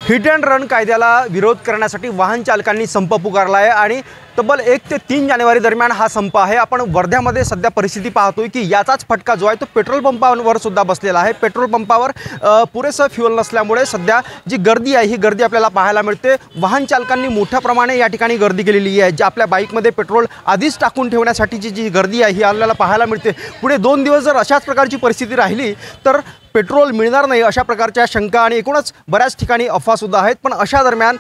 Hit and run कायद्याला विरोध करण्यासाठी वाहन चालकांनी संप पुकारला आहे आणि तब्बल 1 ते 3 जानेवारी दरम्यान हा संप आहे। आपण वर्ध्यामध्ये सध्या परिस्थिती पाहतोय की याचाच फटका जो आहे तो पेट्रोल पंपावर सुद्धा बसलेला आहे। पेट्रोल पंपावर पुरेसं फ्युएल नसल्यामुळे सध्या जी गर्दी आहे ही गर्दी आपल्याला पाहायला मिळते। वाहन चालकांनी मोठ्या प्रमाणे या ठिकाणी गर्दी केलेली आहे। जी आपल्या बाईकमध्ये पेट्रोल आधीच टाकून ठेवण्यासाठीची जी गर्दी आहे ही आपल्याला पाहायला मिळते। पुढे 2 दिवस जर अशाच प्रकारची परिस्थिती राहिली तर पेट्रोल मिळणार नाही अशा प्रकारच्या शंका आणि एकूणच बऱ्याच ठिकाणी अफवासुद्धा आहेत। पण अशा दरम्यान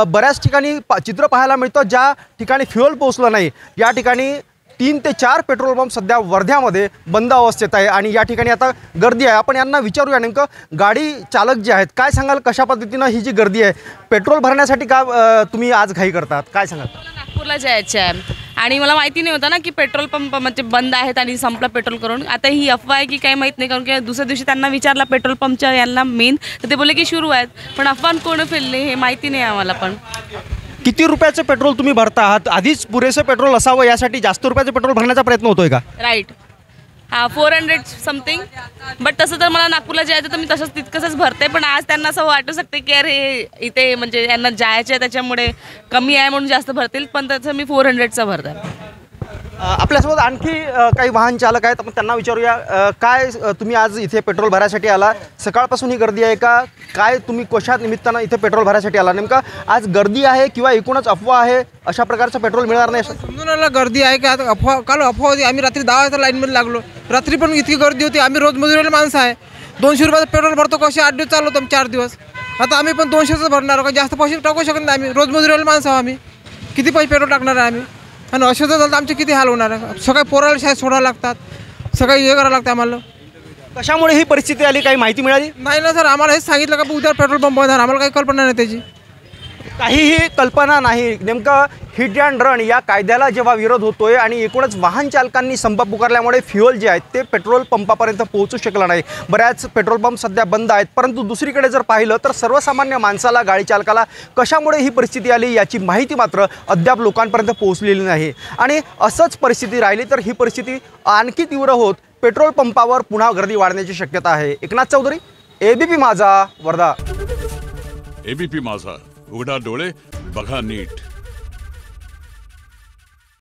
बऱ्याच ठिकाणी चित्र पाहायला मिळतं ज्या ठिकाणी फ्युएल पोहोचलं नाही या ठिकाणी 3 ते 4 पेट्रोल पंप सध्या वर्ध्यामध्ये बंद अवस्थेत आहे आणि या ठिकाणी आता गर्दी आहे। आपण यांना विचारूया नेमकं गाडी चालक जे आहेत काय सांगाल, कशा पद्धतीनं ही जी गर्दी आहे पेट्रोल भरण्यासाठी का तुम्ही आज घाई करतात, काय सांगाल? नागपूरला जायचं आहे आणि मला माहिती नाही होतं ना की पेट्रोल पंप म्हणजे बंद आहेत आणि संपला पेट्रोल करून। आता ही अफवा आहे की काही माहीत नाही, कारण की दुसऱ्या दिवशी त्यांना विचारला पेट्रोल पंपच्या यांना मेन, तर ते बोलले की सुरू आहेत, पण अफवा कोण फैलले हे माहिती नाही आम्हाला। पण किती रुपयाचं पेट्रोल तुम्ही भरता आहात? आधीच पुरेसं पेट्रोल असावं यासाठी जास्त रुपयाचं पेट्रोल भरण्याचा प्रयत्न होतोय का? राईट, हां 400 समथिंग, बट तसं तर मला नागपूरला जायचं तर मी तसंच तितकंच भरते। पण आज त्यांना असं वाटू शकते की अरे इथे म्हणजे यांना जायचं आहे त्याच्यामुळे कमी आहे म्हणून जास्त भरतील, पण त्याचं मी 400चं भरते। आपल्यासोबत आणखी काही वाहन चालक आहेत, आपण त्यांना विचारूया काय तुम्ही आज इथे पेट्रोल भरायसाठी आला? सकाळपासून ही गर्दी आहे का? काय तुम्ही कशा निमित्तानं इथे पेट्रोल भरायसाठी आला? नेमका आज गर्दी आहे किंवा एकूणच अफवा आहे अशा प्रकारचं पेट्रोल मिळणार नाही समजून आला? गर्दी आहे का? आता अफवा, काल अफवा होती। आम्ही रात्री 10 वाजता लाईनमध्ये लागलो, रात्री पण इतकी गर्दी होती। आम्ही रोज मजुरीवाले माणसं आहे, 200 रुपयाचं पेट्रोल भरतो, कसे 8 दिवस चालवतो 4 दिवस। आता आम्ही पण 200चं भरणार का? जास्त पैसे टाकू शकत नाही आम्ही, रोज मजुरीवाले माणसं आहोत आम्ही, किती पैसे पेट्रोल टाकणार आहे आम्ही? आणि असं जर झालं तर आमचे किती हाल होणार आहे? सकाळी पोराला शाळेत सोडावं लागतात, सकाळी हे करावं लागतं आम्हाला। कशामुळे ही परिस्थिती आली, काही माहिती मिळाली? नाही ना सर, आम्हाला हेच सांगितलं का उद्या पेट्रोल पंप बंद, आम्हाला काही कल्पना नाही त्याची, काहीही कल्पना नाही। नेमकं हिट अँड रन या कायद्याला जेव्हा विरोध होतोय आणि एकूणच वाहन चालकांनी संप पुकारल्यामुळे फ्युएल जे आहेत ते पेट्रोल पंपापर्यंत पोहोचू शकलं नाही। बऱ्याच पेट्रोल पंप सध्या बंद आहेत, परंतु दुसरीकडे जर पाहिलं तर सर्वसामान्य माणसाला, गाडी चालकाला कशामुळे ही परिस्थिती आली याची माहिती मात्र अद्याप लोकांपर्यंत पोहोचलेली नाही। आणि असंच परिस्थिती राहिली तर ही परिस्थिती आणखी तीव्र होत पेट्रोल पंपावर पुन्हा गर्दी वाढण्याची शक्यता आहे। एकनाथ चौधरी, एबीपी माझा, वर्धा। एबीपी माझा, उघडा डोळे बघा नीट।